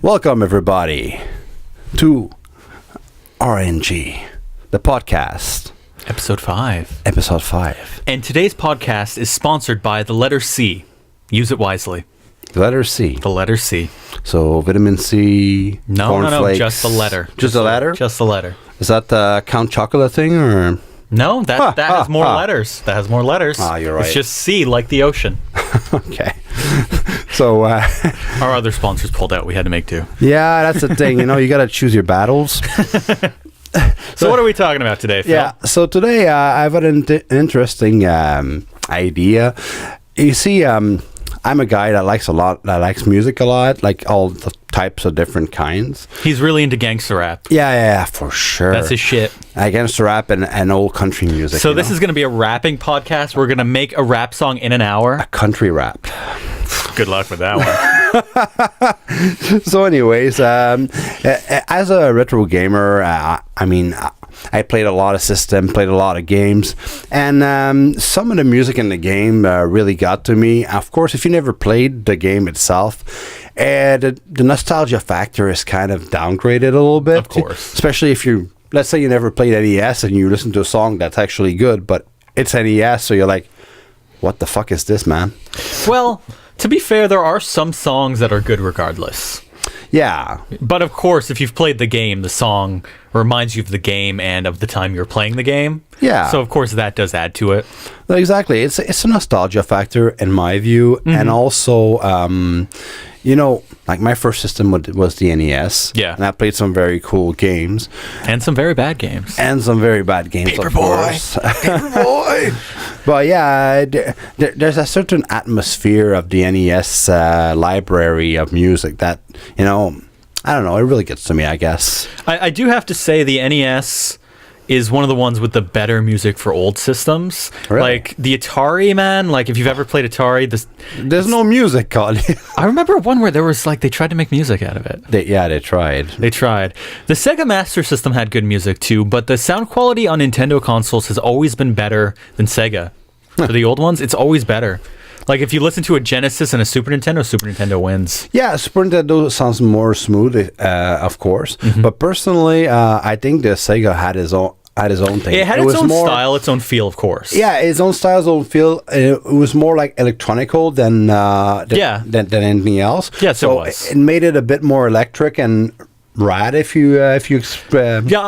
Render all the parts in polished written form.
Welcome, everybody, to RNG, the podcast. Episode 5. Episode 5. And today's podcast is sponsored by the letter C. Use it wisely. The letter C. The letter C. So, vitamin C, No, just the letter. Just the letter? Just the letter. Is that the Count Chocula thing, or...? No, that has more letters. That has more letters. Ah, you're right. It's just C, like the ocean. Okay. So, Our other sponsors pulled out. We had to make do. yeah, that's the thing. You know, you got to choose your battles. So what are we talking about today, Phil? Yeah, so today I've got an interesting idea. You see, I'm a guy that likes music a lot, like all the types of different kinds. He's really into gangster rap. Yeah, for sure. That's his shit. Against rap and old country music. So this is going to be a rapping podcast. We're going to make a rap song in an hour. A country rap. Good luck with that one. So anyways, as a retro gamer, I played a lot of system, played a lot of games, and some of the music in the game really got to me. Of course, if you never played the game itself, the nostalgia factor is kind of downgraded a little bit. Of course. Especially if let's say you never played NES and you listen to a song that's actually good, but it's NES, so you're like, what the fuck is this, man? Well, to be fair, there are some songs that are good regardless. Yeah. But of course, if you've played the game, the song reminds you of the game and of the time you're playing the game. Yeah. So of course that does add to it. Exactly. It's a nostalgia factor in my view, and also, like my first system was the NES. Yeah. And I played some very cool games. And some very bad games. And some very bad games, of course. Paperboy! But yeah, there's a certain atmosphere of the NES library of music that, I don't know, it really gets to me, I guess. I do have to say the NES is one of the ones with the better music for old systems. Really? Like the Atari, man, like if you've ever played Atari, there's no music on it. I remember one where there was they tried to make music out of it. They tried. They tried. The Sega Master System had good music too, but the sound quality on Nintendo consoles has always been better than Sega. For the old ones, it's always better. Like if you listen to a Genesis and a Super Nintendo wins. Yeah, Super Nintendo sounds more smooth, of course. Mm-hmm. But personally, I think the Sega had its own thing. It had its own style, its own feel, of course. Yeah, its own style, its own feel. It was more like electronical than anything else. Yes, so it was. It made it a bit more electric and rad, if you yeah,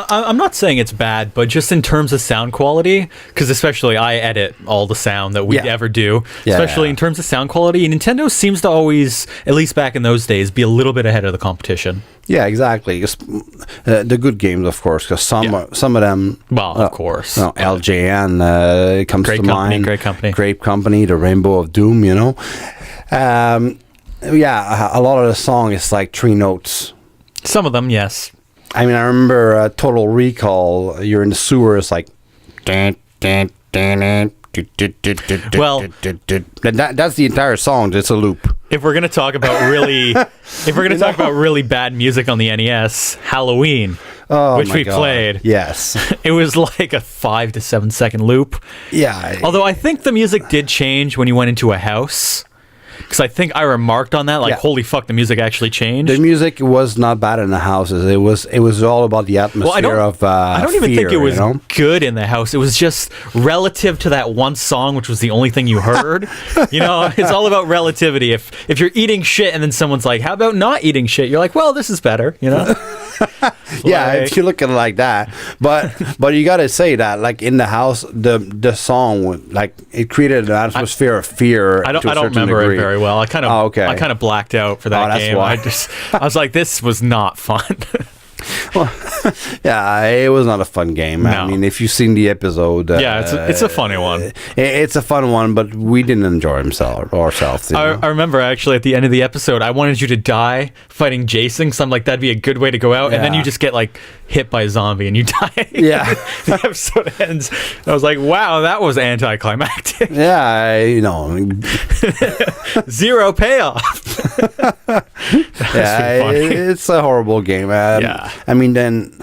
I'm not saying it's bad, but just in terms of sound quality, because especially I edit all the sound that we ever do, especially in terms of sound quality, Nintendo seems to always, at least back in those days, be a little bit ahead of the competition. Yeah, exactly. The good games, of course, because some of them. Well, of course. LJN comes to mind. Great company. The Rainbow of Doom. A lot of the song is like 3 notes. Some of them, yes. I mean, I remember Total Recall. You're in the sewer. It's like. Well, that's the entire song. It's a loop. If we're gonna talk about really, talk about really bad music on the NES, Halloween, which we played. Yes, it was like a 5 to 7 second loop. Yeah. Although I think the music did change when you went into a house. Because I think I remarked on that, holy fuck, the music actually changed. The music was not bad in the houses. It was all about the atmosphere of I don't even think it was good in the house. It was just relative to that one song, which was the only thing you heard. It's all about relativity. If you're eating shit and then someone's like, how about not eating shit? You're like, well, this is better, Yeah, if you look at it like that. But you got to say that, like, in the house, the song, like, it created an atmosphere of fear. I don't remember degree. It very well. I kind of blacked out for that game. Why. I was like, this was not fun. Well, yeah, it was not a fun game. No. I mean, if you've seen the episode, it's a funny one. It's a fun one, but we didn't enjoy ourselves. I remember actually at the end of the episode, I wanted you to die fighting Jason, so I'm like, that'd be a good way to go out, and then you just get hit by a zombie and you die. Yeah, the episode ends. I was like, wow, that was anticlimactic. Yeah, zero payoff. It's a horrible game. I mean, mean, then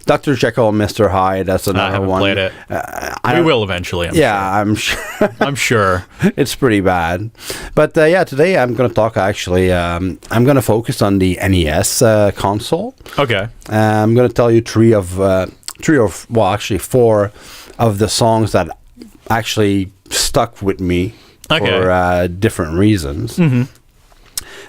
Dr. Jekyll and Mr. Hyde, that's another one. I haven't played it. We will eventually, I'm sure. I'm sure. It's pretty bad. But today I'm going to talk actually, I'm going to focus on the NES console. Okay. I'm going to tell you four of the songs that actually stuck with me for different reasons. Mm-hmm.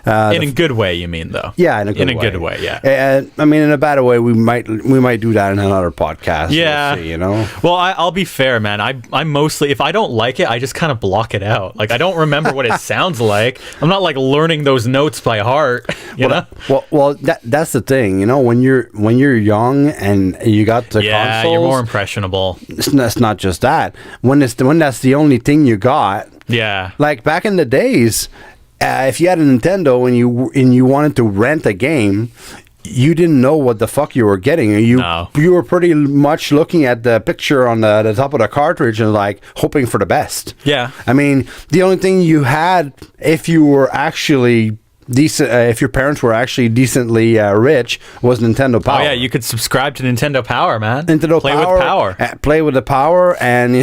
In a good way, you mean, though? Yeah, in a good way, yeah. I mean, in a bad way, we might do that in another podcast. Yeah. We'll see, you know? Well, I'll be fair, man. I mostly, if I don't like it, I just kind of block it out. Like, I don't remember what it sounds like. I'm not, like, learning those notes by heart, you know? Well, that's the thing, you know? When you're young and you got the consoles... you're more impressionable. It's not just that. When that's the only thing you got... Yeah. Like, back in the days... if you had a Nintendo and you wanted to rent a game, you didn't know what the fuck you were getting. You were pretty much looking at the picture on the top of the cartridge and like hoping for the best. Yeah. I mean, the only thing you had, if you were actually decent, if your parents were actually decently rich, was Nintendo Power. Oh yeah, you could subscribe to Nintendo Power, man. Play with Power. Play with the Power, and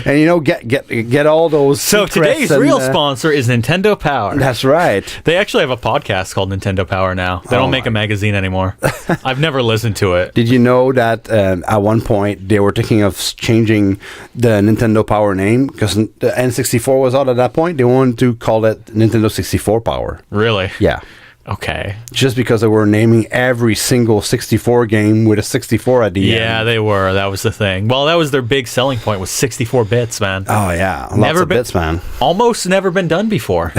and you know get all those. So today's real sponsor is Nintendo Power. That's right. They actually have a podcast called Nintendo Power now. They don't make a magazine anymore. I've never listened to it. Did you know that at one point they were thinking of changing the Nintendo Power name because the N64 was out at that point? They wanted to call it Nintendo 64 Power. Really? Yeah. Okay. Just because they were naming every single 64 game with a 64 at the end. Yeah, they were. That was the thing. Well, that was their big selling point, was 64 bits, man. Oh, yeah. Lots of bits, man. Almost never been done before.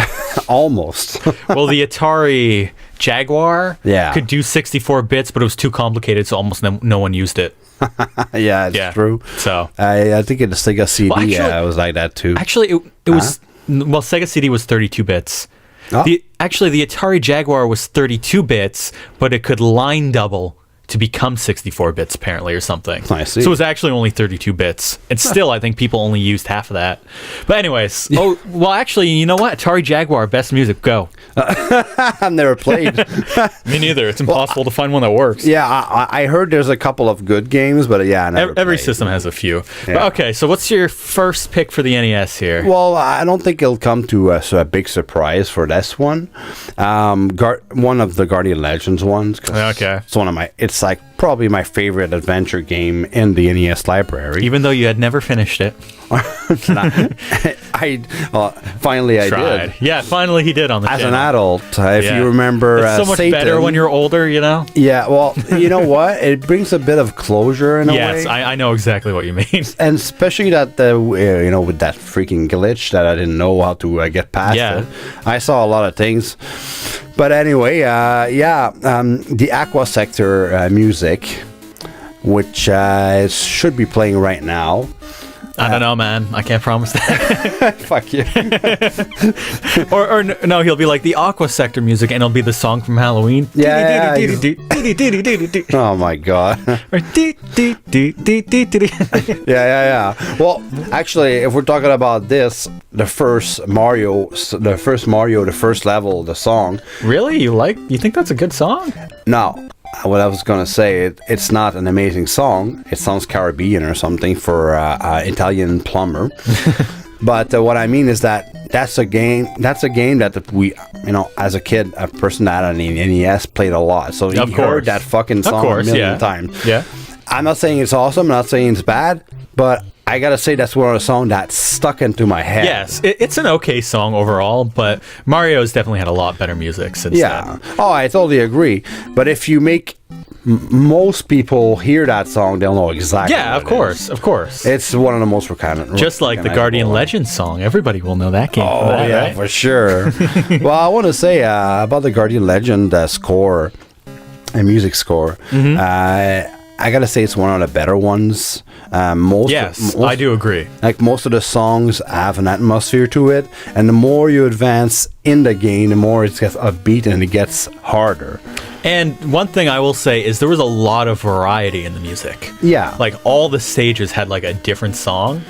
Almost. Well, the Atari Jaguar could do 64 bits, but it was too complicated, so almost no one used it. Yeah, it's true. So I think the Sega CD was like that, too. Actually, it was... Well, Sega CD was 32 bits. Oh. The Atari Jaguar was 32 bits, but it could line double to become 64 bits, apparently, or something. I see. So it was actually only 32 bits. And still, I think people only used half of that. But anyways, actually, you know what? Atari Jaguar, best music, go. I've never played. Me neither. It's impossible to find one that works. Yeah, I heard there's a couple of good games, but I never Every played. system has a few. Yeah. But okay, so what's your first pick for the NES here? Well, I don't think it'll come to a big surprise for this one. One of the Guardian Legends ones. Okay. It's like probably my favorite adventure game in the NES library. Even though you had never finished it. Finally I tried. did. Yeah, finally he did on the As channel. an adult, if you remember, it's so much Satan, better when you're older, you know. Yeah, well, you know what? It brings a bit of closure in a way. Yes, I know exactly what you mean. And especially that with that freaking glitch that I didn't know how to get past it. I saw a lot of things. But anyway, the Aqua Sector music, which should be playing right now. I don't know, man. I can't promise that. Fuck you. or no, he'll be like the Aqua Sector music, and it'll be the song from Halloween. Yeah. Oh my god. Yeah. Well, actually, if we're talking about this, the first Mario, the first level, the song. Really? You think that's a good song? No. What I was going to say, it's not an amazing song. It sounds Caribbean or something for Italian plumber. But what I mean is that's a game that we, as a kid, a person that had an NES played a lot. So you heard that fucking song a million times. Yeah. I'm not saying it's awesome. I'm not saying it's bad. But I gotta say that's one of the songs that stuck into my head. Yes, it's an okay song overall, but Mario's definitely had a lot better music since then. Oh, I totally agree. But if you make most people hear that song, they'll know exactly. Yeah, of course. It's one of the most recognizable. Just like the Guardian Legends song, everybody will know that game. Oh right? For sure. Well, I want to say about the Guardian Legend score, and music score. Mm-hmm. I gotta say it's one of the better ones. I do agree. Like most of the songs have an atmosphere to it, and the more you advance in the game, the more it gets upbeat and it gets harder. And one thing I will say is there was a lot of variety in the music. Yeah. Like all the stages had like a different song.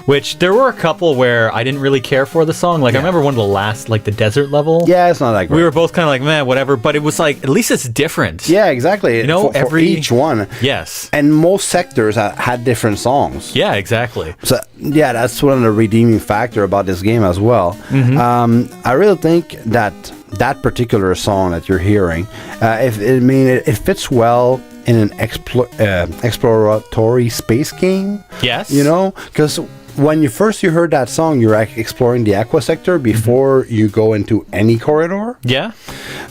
Which there were a couple where I didn't really care for the song. Like I remember one of the last, like the desert level. Yeah, it's not that great. We were both kind of like, man, whatever. But it was like, at least it's different. Yeah, exactly. You know, for each one. Yes. And most sectors had different songs. Yeah, exactly. So yeah, that's one of the redeeming factor about this game as well. Mm-hmm. I really think that particular song that you're hearing, it fits well in an exploratory space game. Yes. You know, because when you heard that song, you're exploring the aqua sector before you go into any corridor. Yeah.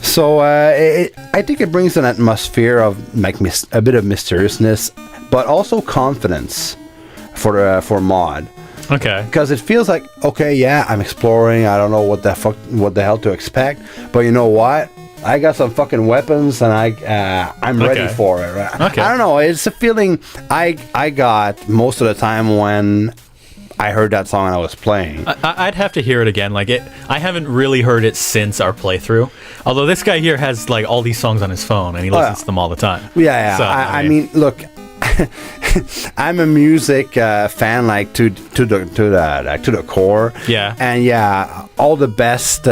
So I think it brings an atmosphere of like a bit of mysteriousness, but also confidence for mod. Okay. Because it feels like, okay, yeah, I'm exploring. I don't know what the hell to expect, but you know what? I got some fucking weapons, and I'm ready for it. Right? Okay. I don't know. It's a feeling I got most of the time when I heard that song and I was playing. I'd have to hear it again. Like I haven't really heard it since our playthrough. Although this guy here has like all these songs on his phone, and he listens to them all the time. Yeah. So, I mean, look. I'm a music fan, like to the core. Yeah. And yeah, all the best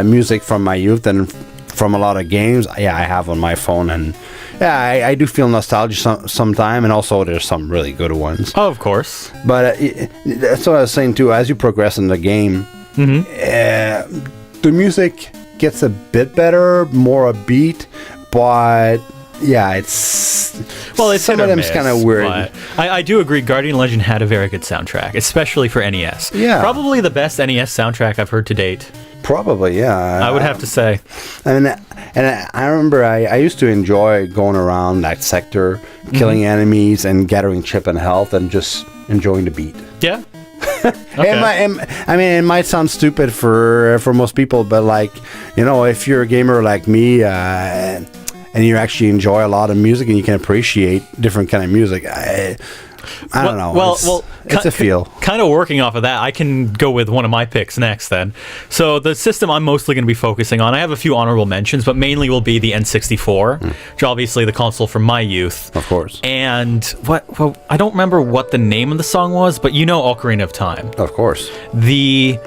music from my youth and from a lot of games, I have on my phone, and yeah, I do feel nostalgia sometime, and also there's some really good ones. Oh, of course. But that's what I was saying too. As you progress in the game, the music gets a bit better, more upbeat, but. Yeah, it's some of them's kind of weird. I do agree. Guardian Legend had a very good soundtrack, especially for NES. Yeah, probably the best NES soundtrack I've heard to date. Probably, yeah. I would have to say. And I remember I used to enjoy going around that sector, killing enemies and gathering chip and health, and just enjoying the beat. Yeah. Okay. I mean, it might sound stupid for most people, but like, you know, if you're a gamer like me. And you actually enjoy a lot of music, and you can appreciate different kind of music. I don't know. Well, it's a feel. Kind of working off of that, I can go with one of my picks next then. So the system I'm mostly going to be focusing on, I have a few honorable mentions, but mainly will be the N64, which obviously the console from my youth. Of course. And I don't remember what the name of the song was, but you know Ocarina of Time. Of course. The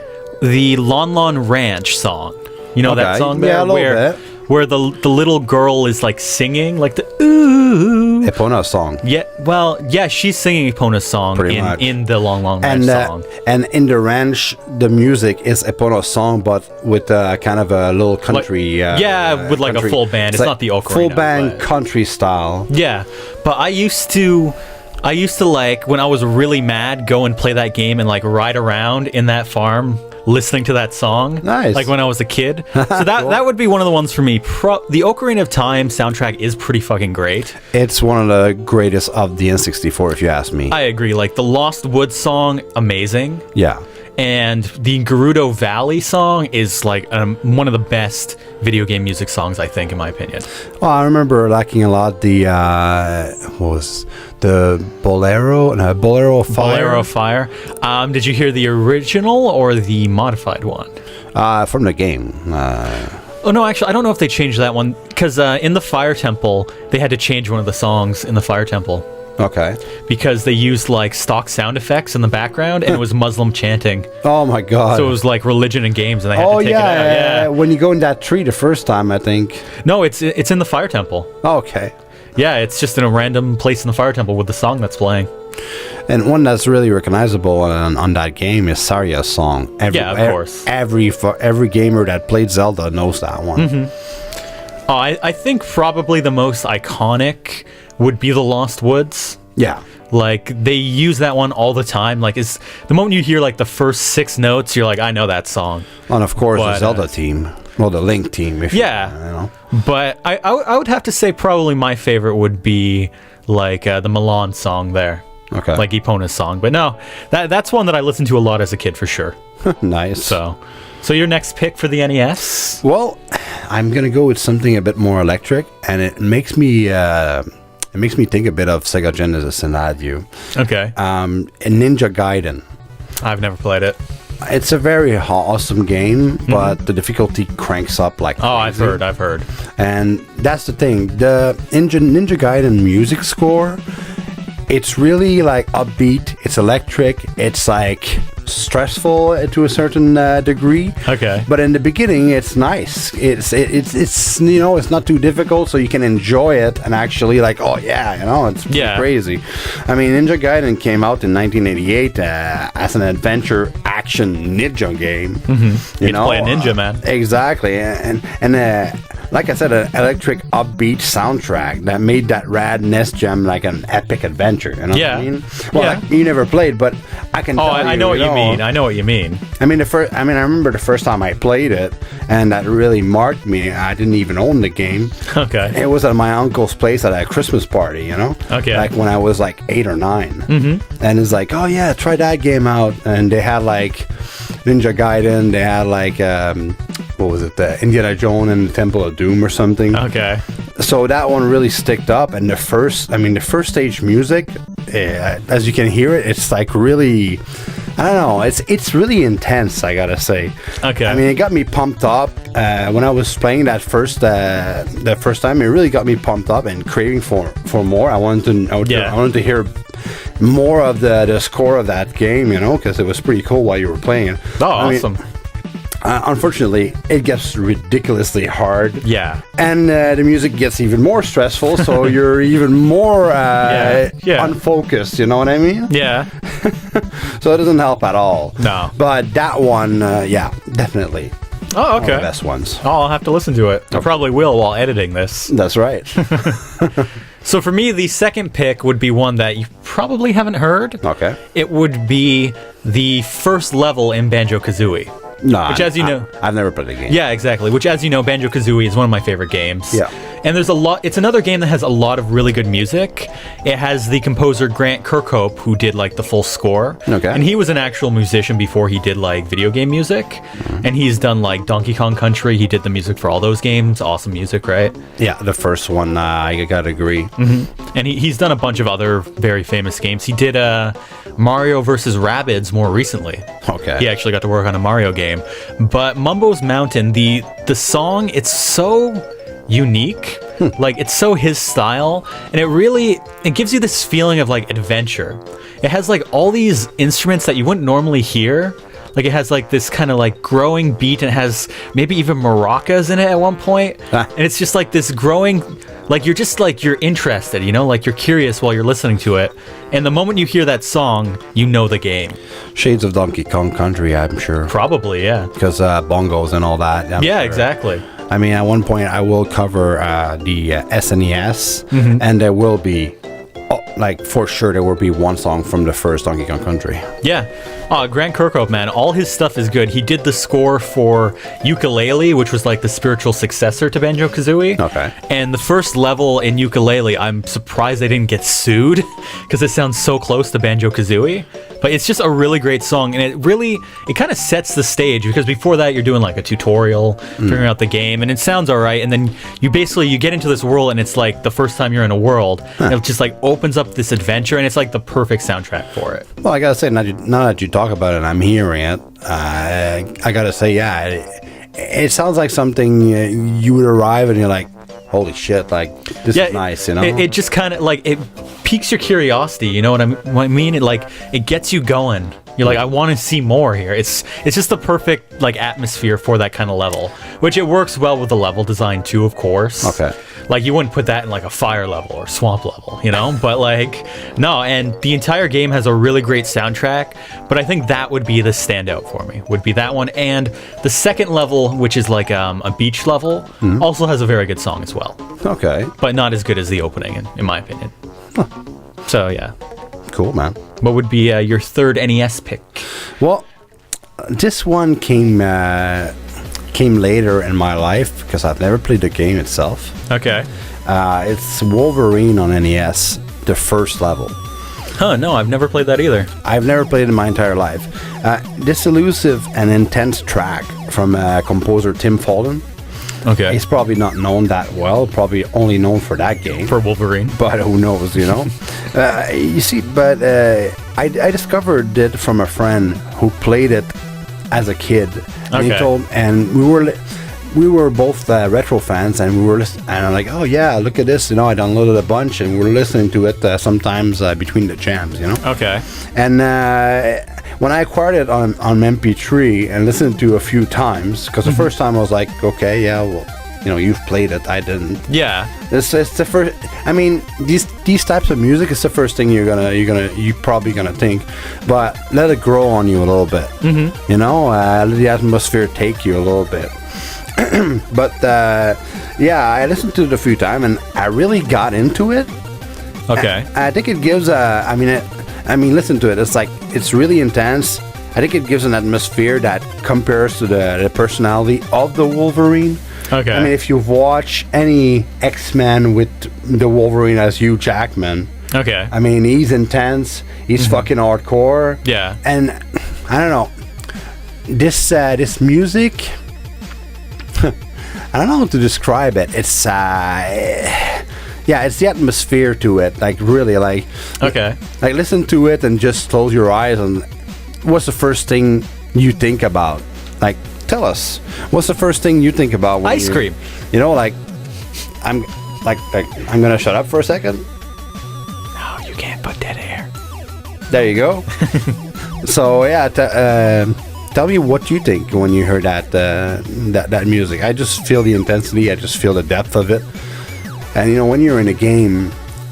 Lon Lon Ranch song. You know that song there? Yeah, a little bit. Where the little girl is like singing, like the ooh. Epona's song. Yeah, well, yeah, she's singing Epona's song in the Long Long Ranch song. And in the ranch, the music is Epona's song, but with kind of a little country. With like country. a full band. It's not the Ocarina. Full band country style. Yeah, but I used to like, when I was really mad, go and play that game and like ride around in that farm listening to that song. Nice. Like when I was a kid. So that Cool. that would be one of the ones for me. The Ocarina of Time soundtrack is pretty fucking great. It's one of the greatest of the N64, if you ask me. I agree. Like the Lost Woods song, amazing. Yeah. And the Gerudo Valley song is like one of the best video game music songs, I think, in my opinion. Well, I remember liking a lot the Bolero Fire. Bolero Fire. Did you hear the original or the modified one? From the game. Oh no, actually, I don't know if they changed that one, because in the Fire Temple they had to change one of the songs in the Fire Temple. Okay. Because they used like stock sound effects in the background, and it was Muslim chanting. Oh my god. So it was like religion in games, and they had to take it out. Yeah. When you go in that tree the first time, I think. No, it's in the Fire Temple. Okay. Yeah, it's just in a random place in the Fire Temple with the song that's playing. And one that's really recognizable on that game is Saria's song. Yeah, of course. Every gamer that played Zelda knows that one. Mm-hmm. Oh, I think probably the most iconic would be the Lost Woods. Yeah. Like, they use that one all the time. Like, the moment you hear like the first 6 notes, you're like, I know that song. And of course, the Zelda team. Well, the Link team. If you know. But I would have to say probably my favorite would be like the Milan song there. Okay. Like Epona's song. But no, that's one that I listened to a lot as a kid for sure. Nice. So your next pick for the NES? Well, I'm gonna go with something a bit more electric, and it makes me think a bit of Sega Genesis and Adieu. Okay. Ninja Gaiden. I've never played it. It's a very awesome game, but the difficulty cranks up like crazy. I've heard. And that's the thing. The Ninja Gaiden music score, it's really like upbeat. It's electric. It's like stressful to a certain degree. Okay. But in the beginning, it's nice. It's it's not too difficult, so you can enjoy it and actually like, oh yeah, it's crazy. I mean, Ninja Gaiden came out in 1988 as an adventure action ninja game. Mm-hmm. You play a ninja, man. Exactly, and like I said, an electric, upbeat soundtrack that made that rad NES gem like an epic adventure. You know what I mean? Well, you never played, but I can. I know what you mean. I know what you mean. I remember the first time I played it, and that really marked me. I didn't even own the game. Okay. It was at my uncle's place at a Christmas party. Okay. Like when I was like 8 or 9. Mm-hmm. And it's like, oh yeah, try that game out. And they had like Ninja Gaiden. They had like what was it? Indiana Jones and the Temple of Doom or something. Okay. So that one really sticked up, and the first stage music, as you can hear it, it's like really, I don't know, it's really intense, I gotta say. Okay. I mean, it got me pumped up when I was playing that first time. It really got me pumped up and craving for more. I wanted to hear more of the score of that game, because it was pretty cool while you were playing it. Oh, awesome. Unfortunately, it gets ridiculously hard. Yeah. And the music gets even more stressful, so you're even more unfocused, you know what I mean? Yeah. So it doesn't help at all. No. But that one, definitely. Oh, okay. One of the best ones. Oh, I'll have to listen to it. I probably will while editing this. That's right. So for me, the second pick would be one that you probably haven't heard. Okay. It would be the first level in Banjo-Kazooie. No, which, as you know, I've never played the game. Yeah, exactly. Which, as you know, Banjo-Kazooie is one of my favorite games. Yeah. And there's a lot. It's another game that has a lot of really good music. It has the composer Grant Kirkhope, who did like the full score. Okay. And he was an actual musician before he did like video game music. Mm-hmm. And he's done like Donkey Kong Country. He did the music for all those games. Awesome music, right? Yeah, the first one, I gotta agree. Mm-hmm. And he's done a bunch of other very famous games. He did Mario vs. Rabbids more recently. Okay. He actually got to work on a Mario game. But Mumbo's Mountain, the song, it's so unique. Like, it's so his style, and it gives you this feeling of like adventure. It has like all these instruments that you wouldn't normally hear. Like, it has like this kind of like growing beat, and it has maybe even maracas in it at one point. And it's just like this growing, like you're interested, like you're curious while you're listening to it. And the moment you hear that song, you know the game. Shades of Donkey Kong Country, I'm sure. Probably, yeah. Because bongos and all that. I'm yeah, sure. Exactly. I mean, at one point, I will cover the SNES, and there will be, for sure, there will be one song from the first Donkey Kong Country. Yeah. Grant Kirkhope, man, all his stuff is good. He did the score for Yooka-Laylee, which was like the spiritual successor to Banjo-Kazooie. Okay. And the first level in Yooka-Laylee, I'm surprised they didn't get sued because it sounds so close to Banjo-Kazooie. But it's just a really great song, and it kind of sets the stage, because before that you're doing like a tutorial, figuring out the game, and it sounds alright, and then you get into this world, and it's like the first time you're in a world, and it just like opens up this adventure, and it's like the perfect soundtrack for it. Well, I gotta say, now that you talk about it, I'm hearing it, I gotta say, yeah, it sounds like something you would arrive and you're like, holy shit, like, this is nice, It just kind of, like, it piques your curiosity, you know what I mean? It gets you going. You're like, I want to see more here. It's just the perfect, like, atmosphere for that kind of level, which it works well with the level design, too, of course. Okay. Like, you wouldn't put that in, like, a fire level or swamp level, But, like, no, and the entire game has a really great soundtrack, but I think that would be the standout for me, would be that one. And the second level, which is, like, a beach level, also has a very good song as well. Okay. But not as good as the opening, in my opinion. Huh. So, yeah. Cool, man. What would be your third NES pick? Well, this one came later in my life, because I've never played the game itself. Okay. It's Wolverine on NES, the first level. Huh, no, I've never played that either. I've never played it in my entire life. This elusive and intense track from composer Tim Folden. Okay. He's probably not known that well, probably only known for that game. For Wolverine. But who knows, You see, but I discovered it from a friend who played it as a kid. And he told, and we were both retro fans, and we were listening, and I'm like, oh yeah, look at this, I downloaded a bunch, and we're listening to it sometimes between the jams, Okay. And when I acquired it on MP3 and listened to it a few times, because the first time I was like, okay, yeah, well, you've played it, I didn't. Yeah. It's the first. I mean, these types of music is the first thing you're probably gonna think, but let it grow on you a little bit. Let the atmosphere take you a little bit. But I listened to it a few times, and I really got into it. Okay. I think it gives listen to it. It's like, it's really intense. I think it gives an atmosphere that compares to the personality of the Wolverine. Okay. I mean, if you've watched any X-Men with the Wolverine as Hugh Jackman, okay. I mean, he's intense. He's fucking hardcore. Yeah. And I don't know, this music. I don't know how to describe it. It's it's the atmosphere to it. Like, really, like, okay. Like, listen to it and just close your eyes, and what's the first thing you think about? Like, tell us, what's the first thing you think about when ice cream? Like, I'm gonna shut up for a second. No, you can't put dead air. There you go. So yeah, tell me what you think when you hear that music. I just feel the intensity. I just feel the depth of it. And when you're in a game,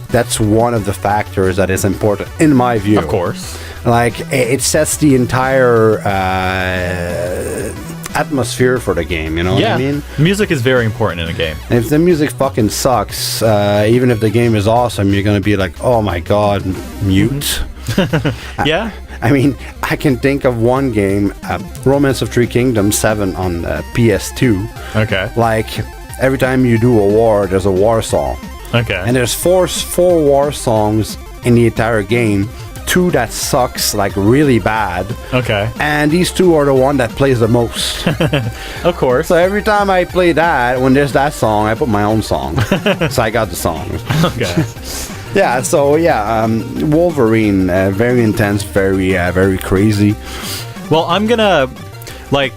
that's one of the factors that is important, in my view. Of course. Like, it sets the entire atmosphere for the game, what I mean? Music is very important in a game. And if the music fucking sucks, even if the game is awesome, you're gonna be like, oh my god, mute. Yeah. I mean, I can think of one game, Romance of Three Kingdoms 7 on PS2. Okay. Like, every time you do a war, there's a war song. Okay. And there's four war songs in the entire game. 2 that sucks, like, really bad. Okay. And these 2 are the one that plays the most. Of course. So every time I play that, when there's that song, I put my own song. So I got the song. Okay. Yeah, so Wolverine, very intense, very crazy. Well, I'm gonna,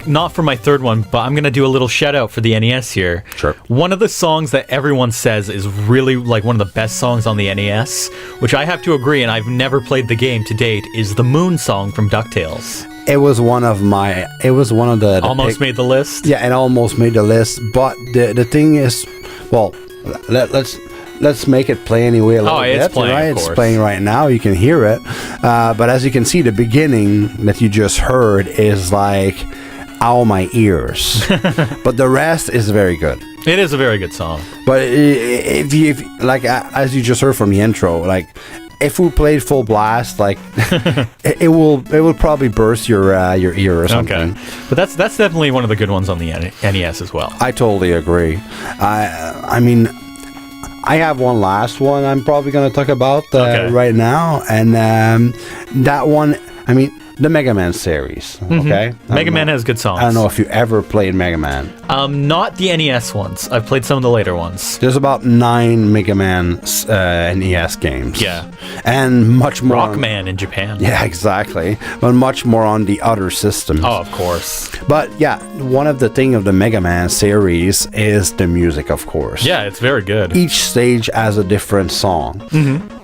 not for my third one, but I'm gonna do a little shout out for the NES here. Sure. One of the songs that everyone says is really one of the best songs on the NES, which I have to agree, and I've never played the game to date, is the Moon song from DuckTales. It was one of the almost made the list. Yeah, it almost made the list. But the thing is, well, let's make it play anyway a little bit. It's playing, right? of course. It's playing right now. You can hear it. But as you can see, the beginning that you just heard is like, ow, my ears. But the rest is very good. It is a very good song. But if you as you just heard from the intro, like, if we played full blast, like, it will probably burst your ear or something. Okay. But that's definitely one of the good ones on the NES as well. I totally agree. I mean, I have one last one I'm probably going to talk about right now, and that one, I mean, the Mega Man series. Okay, Mega Man has good songs. I don't know if you ever played Mega Man. Not the NES ones. I've played some of the later ones. There's about 9 Mega Man NES games. Yeah, and much more. Rockman in Japan. Yeah, exactly. But much more on the other systems. Oh, of course. But yeah, one of the thing of the Mega Man series is the music, of course. Yeah, it's very good. Each stage has a different song.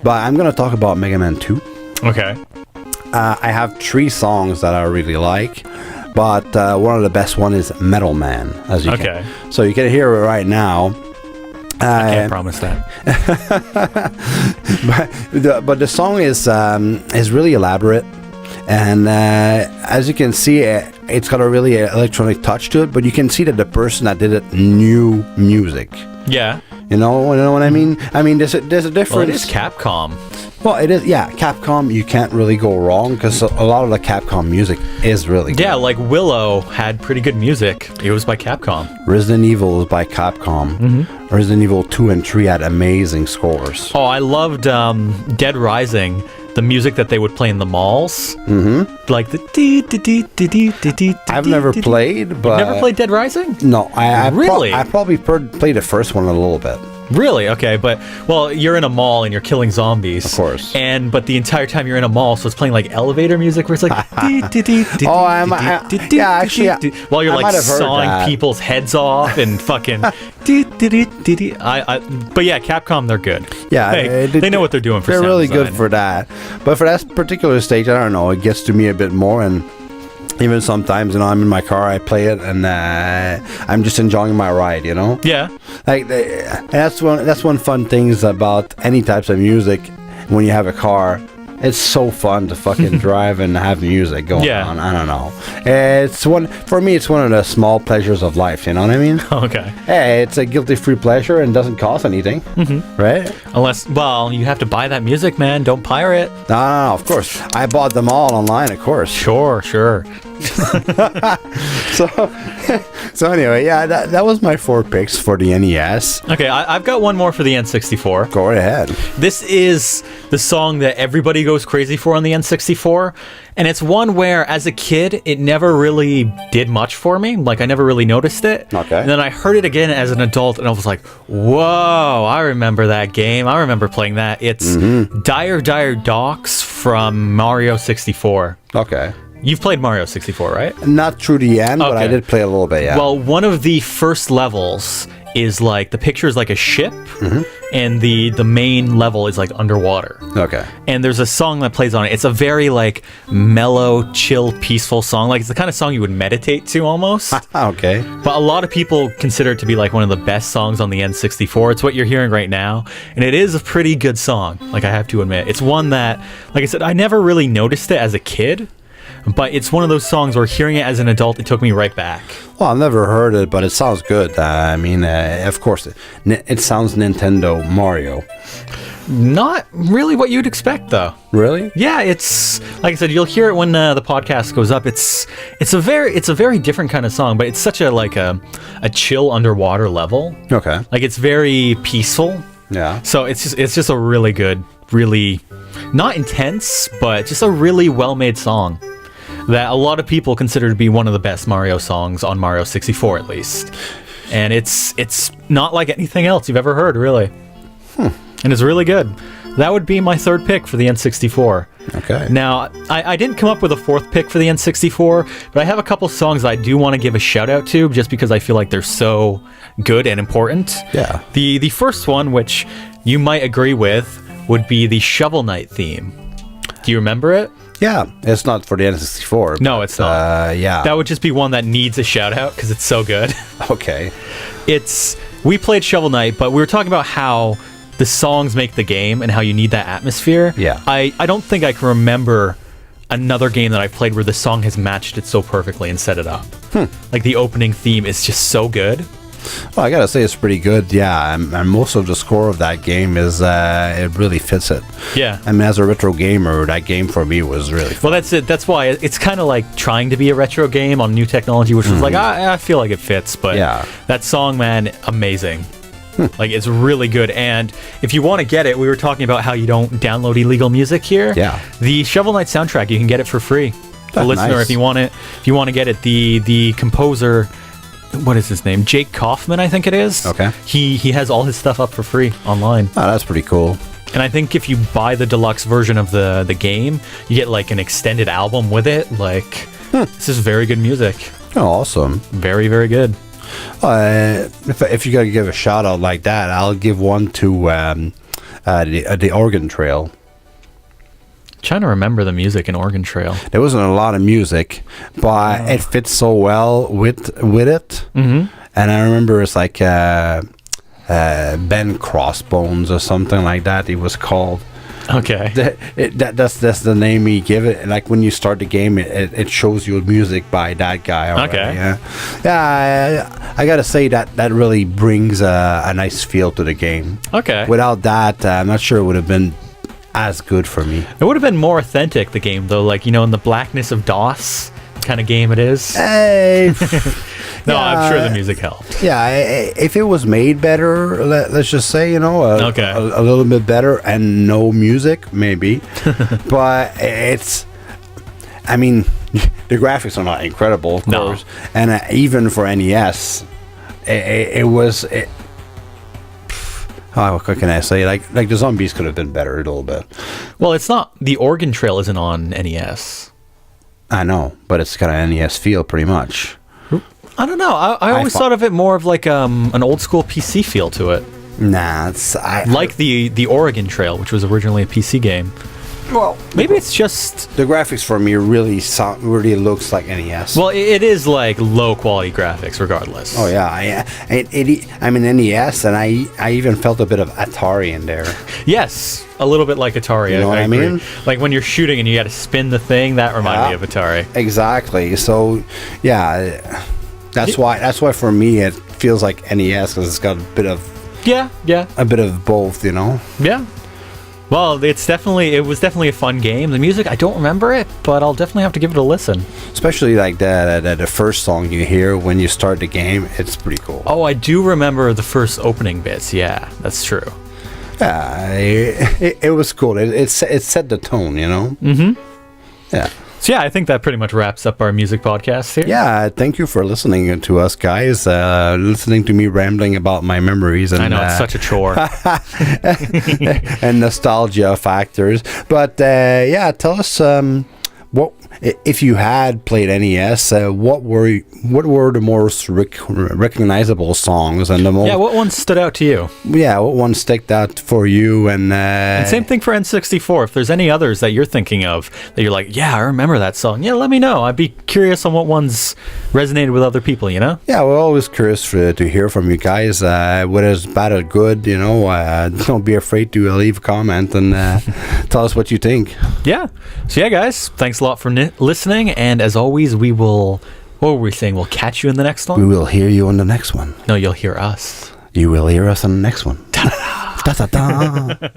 But I'm gonna talk about Mega Man 2. Okay. I have 3 songs that I really like, but one of the best one is Metal Man, as you can. So you can hear it right now. I can't promise that. but the song is really elaborate, and as you can see, it's got a really electronic touch to it. But you can see that the person that did it knew music. Yeah. You know what I mean? I mean, there's a difference. Well, it is Capcom. Well, it is, yeah. Capcom, you can't really go wrong, because a lot of the Capcom music is really good. Yeah, like Willow had pretty good music. It was by Capcom. Resident Evil is by Capcom. Resident Evil 2 and 3 had amazing scores. Oh, I loved Dead Rising. The music that they would play in the malls, like the I've never played, but you've never played Dead Rising? No, I really. I probably played the first one a little bit. Really? Okay, but you're in a mall and you're killing zombies. Of course. But the entire time you're in a mall, so it's playing like elevator music where it's like while you're like sawing people's heads off and fucking but yeah, Capcom, they're good. Yeah, they know what they're doing for sound They're really design. good for that. But for that particular stage, I don't know, it gets to me a bit more, and even sometimes, I'm in my car, I play it, and I'm just enjoying my ride, Yeah. Like that's one fun things about any types of music. When you have a car, it's so fun to fucking drive and have music going on. I don't know. It's one of the small pleasures of life. You know what I mean? Okay. Hey, it's a guilty-free pleasure and doesn't cost anything, right? Unless, you have to buy that music, man. Don't pirate. No, of course. I bought them all online, of course. Sure. So anyway, yeah, that was my 4 picks for the NES. Okay, I've got one more for the N64. Go right ahead. This is the song that everybody goes crazy for on the N64, and it's one where, as a kid, it never really did much for me. Like, I never really noticed it. Okay. And then I heard it again as an adult, and I was like, whoa, I remember that game. I remember playing that. It's Dire Dire Docks from Mario 64. Okay. You've played Mario 64, right? Not through the end, but I did play a little bit, yeah. Well, one of the first levels is like, the picture is like a ship, and the main level is like underwater. Okay. And there's a song that plays on it. It's a very like mellow, chill, peaceful song. Like, it's the kind of song you would meditate to almost. Okay. But a lot of people consider it to be like one of the best songs on the N64. It's what you're hearing right now. And it is a pretty good song, like, I have to admit. It's one that, like I said, I never really noticed it as a kid. But it's one of those songs where hearing it as an adult, it took me right back. Well, I've never heard it, but it sounds good. Of course, it sounds Nintendo Mario. Not really what you'd expect, though. Really? Yeah, it's like I said. You'll hear it when the podcast goes up. It's a very different kind of song, but it's such a chill underwater level. Okay. Like, it's very peaceful. Yeah. So it's just a really good, really not intense, but just a really well-made song that a lot of people consider to be one of the best Mario songs on Mario 64, at least. And it's not like anything else you've ever heard, really. And it's really good. That would be my 3rd pick for the N64. Okay. Now, I didn't come up with a 4th pick for the N64, but I have a couple songs I do want to give a shout out to, just because I feel like they're so good and important. Yeah. The first one, which you might agree with, would be the Shovel Knight theme. Do you remember it? Yeah, it's not for the N64. No, it's not. Yeah. That would just be one that needs a shout out because it's so good. Okay. We played Shovel Knight, but we were talking about how the songs make the game and how you need that atmosphere. Yeah. I don't think I can remember another game that I've played where the song has matched it so perfectly and set it up. Like, the opening theme is just so good. Well, I gotta say it's pretty good, yeah. And most of the score of that game is it really fits it. Yeah. I mean, as a retro gamer, that game for me was really fun. Well, that's it. That's why it's kind of like trying to be a retro game on new technology, which was like, I feel like it fits. But yeah, that song, man, amazing. Like, it's really good. And if you want to get it, we were talking about how you don't download illegal music here. Yeah. The Shovel Knight soundtrack, you can get it for free. The listener, nice. if you want to get it, the composer, what is his name? Jake Kaufman, I think it is. Okay. He has all his stuff up for free online. Oh, that's pretty cool. And I think if you buy the deluxe version of the game, you get like an extended album with it. Like, this is very good music. Oh, awesome. Very, very good. If you gotta give a shout out like that, I'll give one to the Oregon Trail. Trying to remember the music in Oregon Trail. There wasn't a lot of music, but it fits so well with it. And I remember it's like Ben Crossbones or something like that. It was called. Okay. That's the name he gave it. Like, when you start the game, it shows you music by that guy already. Okay. Yeah. I gotta say that really brings a nice feel to the game. Okay. Without that, I'm not sure it would have been as good for me. It would have been more authentic, the game, though. Like, in the blackness of DOS kind of game it is. Hey. No, yeah, I'm sure the music helped. Yeah, if it was made better, let's just say, a little bit better and no music, maybe. But I mean, the graphics are not incredible, of course. And even for NES, it was what can I say? Like the zombies could have been better a little bit. Well, it's not. The Oregon Trail isn't on NES. I know, but it's got an NES feel pretty much. I don't know. I always thought of it more of like an old school PC feel to it. Nah, like the Oregon Trail, which was originally a PC game. Well, maybe it's just the graphics for me really looks like NES. Well, it is like low quality graphics, regardless. Oh yeah, I'm an NES, and I even felt a bit of Atari in there. Yes, a little bit like Atari. You know what I mean? Like when you're shooting and you got to spin the thing. That reminded me of Atari. Exactly. So yeah, that's why for me it feels like NES because it's got a bit of a bit of both. You know. Yeah. Well, it was definitely a fun game. The music, I don't remember it, but I'll definitely have to give it a listen. Especially like the first song you hear when you start the game, it's pretty cool. Oh, I do remember the first opening bits. Yeah, that's true. Yeah, it was cool. It set the tone, you know? Mm-hmm. Yeah. So yeah, I think that pretty much wraps up our music podcast here. Yeah, thank you for listening to us, guys. Listening to me rambling about my memories. And, I know, it's such a chore. And nostalgia factors. But yeah, tell us what if you had played NES, what were the most recognizable songs and the most? Yeah, what ones stood out to you? Yeah, what ones stick out for you? And same thing for N64. If there's any others that you're thinking of that you're like, yeah, I remember that song. Yeah, let me know. I'd be curious on what ones resonated with other people. You know? Yeah, we're always curious to hear from you guys. Whether it's bad or good, you know, don't be afraid to leave a comment and tell us what you think. Yeah. So yeah, guys, thanks a lot for listening, and as always, we will. What were we saying? We'll catch you in the next one. We will hear you on the next one. No, you'll hear us. You will hear us on the next one. Da-da-da. Da-da-da.